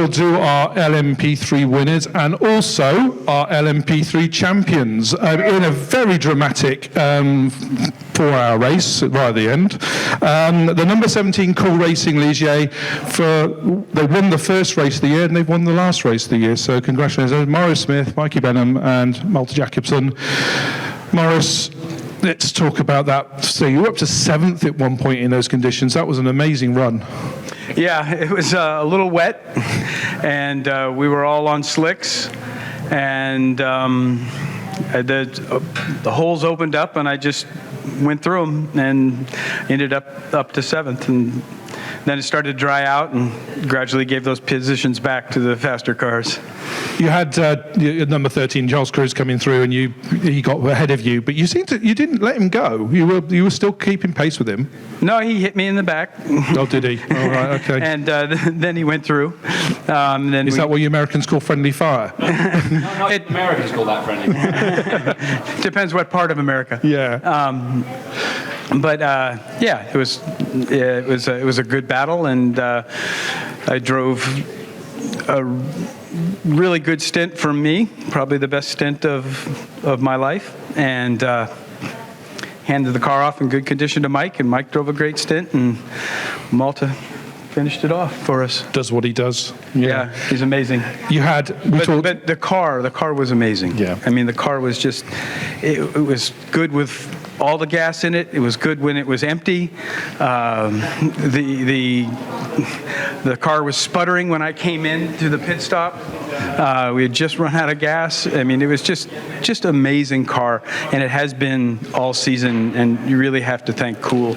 we'll do our LMP3 winners and also our LMP3 champions in a very dramatic 4-hour race right at the end. The number 17 Cool Racing Ligier, they won the first race of the year and they've won the last race of the year. So congratulations, Maurice Smith, Mikey Benham and Malthe Jakobsen. Maurice, let's talk about that. So you were up to 7th at one point in those conditions. That was an amazing run. Yeah, it was a little wet, and we were all on slicks, and the holes opened up, and I just went through them and ended up to 7th, and then it started to dry out and gradually gave those positions back to the faster cars. You had your number 13 Charles Cruz coming through, and he got ahead of you, but you didn't let him go. You were still keeping pace with him. No, he hit me in the back. Oh, did he? All right, okay. And then he went through. Is that what you Americans call friendly fire? Not Americans call that friendly fire. Depends what part of America. Yeah. But yeah, it was a good battle, and I drove a really good stint for me, probably the best stint of my life, and handed the car off in good condition to Mike, and Mike drove a great stint, and Malthe finished it off for us. Does what he does. Yeah, he's amazing. But the car was amazing. Yeah. I mean, the car was just, it was good with all the gas in it. It was good when it was empty. The car was sputtering when I came in to the pit stop. We had just run out of gas. I mean, it was just amazing car, and it has been all season. And you really have to thank Cool.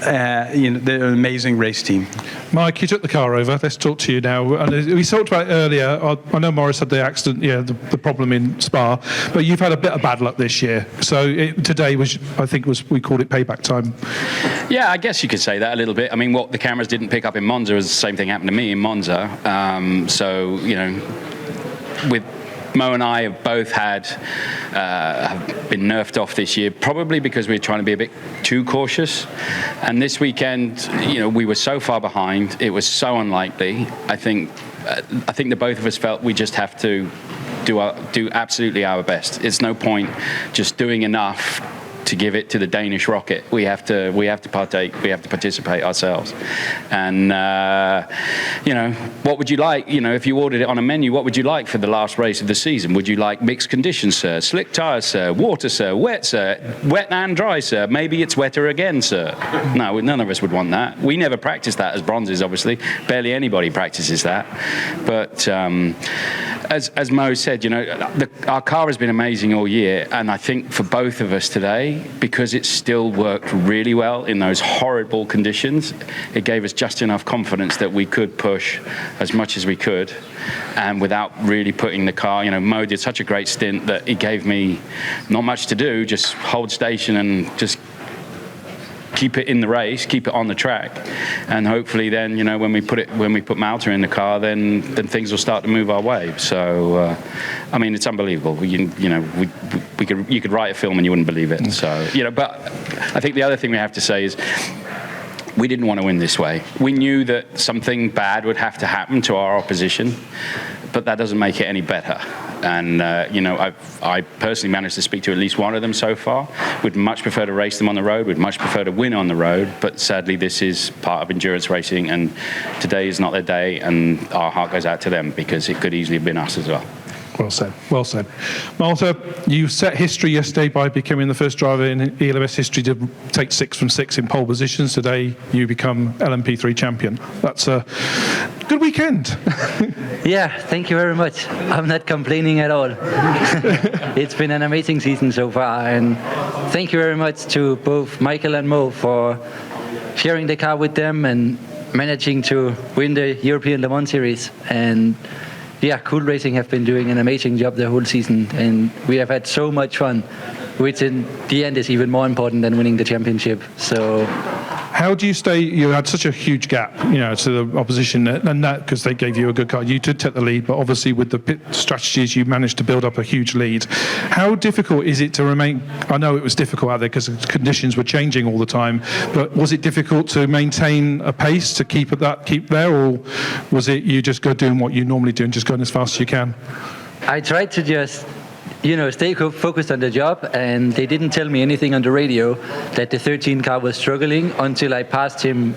They're an amazing race team. Mike, you took the car over. Let's talk to you now. And we talked about earlier, I know Maurice had the accident, the problem in Spa, but you've had a bit of bad luck this year. So today we called it payback time. Yeah, I guess you could say that a little bit. I mean, what the cameras didn't pick up in Monza is the same thing happened to me in Monza. With Mo and I have both have been nerfed off this year, probably because we're trying to be a bit too cautious. And this weekend, we were so far behind. It was so unlikely. I think the both of us felt we just have to do absolutely our best. It's no point just doing enough to give it to the Danish rocket. We have to partake. We have to participate ourselves. And what would you like? If you ordered it on a menu, what would you like for the last race of the season? Would you like mixed conditions, sir? Slick tires, sir? Water, sir? Wet, sir? Wet and dry, sir? Maybe it's wetter again, sir? No, none of us would want that. We never practice that as bronzes, obviously. Barely anybody practices that. But as Mo said, our car has been amazing all year, and I think for both of us today, because it still worked really well in those horrible conditions, it gave us just enough confidence that we could push as much as we could, and without really putting the car, Mo did such a great stint that it gave me not much to do, just hold station and just keep it in the race, keep it on the track, and hopefully then when we put Malthe in the car, then things will start to move our way. So I mean, it's unbelievable. You could write a film and you wouldn't believe it. So but I think the other thing we have to say is we didn't want to win this way. We knew that something bad would have to happen to our opposition, but that doesn't make it any better. And I personally managed to speak to at least one of them so far. We'd much prefer to race them on the road. We'd much prefer to win on the road. But sadly, this is part of endurance racing, and today is not their day. And our heart goes out to them because it could easily have been us as well. Well said. Well said. Malthe, you set history yesterday by becoming the first driver in ELMS history to take 6 from 6 in pole positions. Today, you become LMP3 champion. That's a good weekend. Yeah, thank you very much. I'm not complaining at all. It's been an amazing season so far, and thank you very much to both Michael and Mo for sharing the car with them and managing to win the European Le Mans Series. And yeah, Cool Racing have been doing an amazing job the whole season, and we have had so much fun, which in the end is even more important than winning the championship. So How do you stay? You had such a huge gap, to the opposition, and that because they gave you a good car. You did take the lead, but obviously with the pit strategies, you managed to build up a huge lead. How difficult is it to remain? I know it was difficult out there because the conditions were changing all the time. But was it difficult to maintain a pace to keep there, or was it you just go doing what you normally do and just going as fast as you can? I tried to just stay focused on the job, and they didn't tell me anything on the radio that the 13 car was struggling until I passed him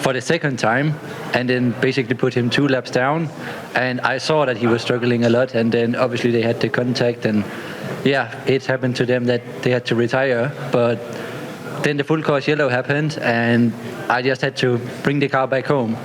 for the second time, and then basically put him 2 laps down, and I saw that he was struggling a lot, and then obviously they had the contact, and it happened to them that they had to retire, but then the full course yellow happened, and I just had to bring the car back home.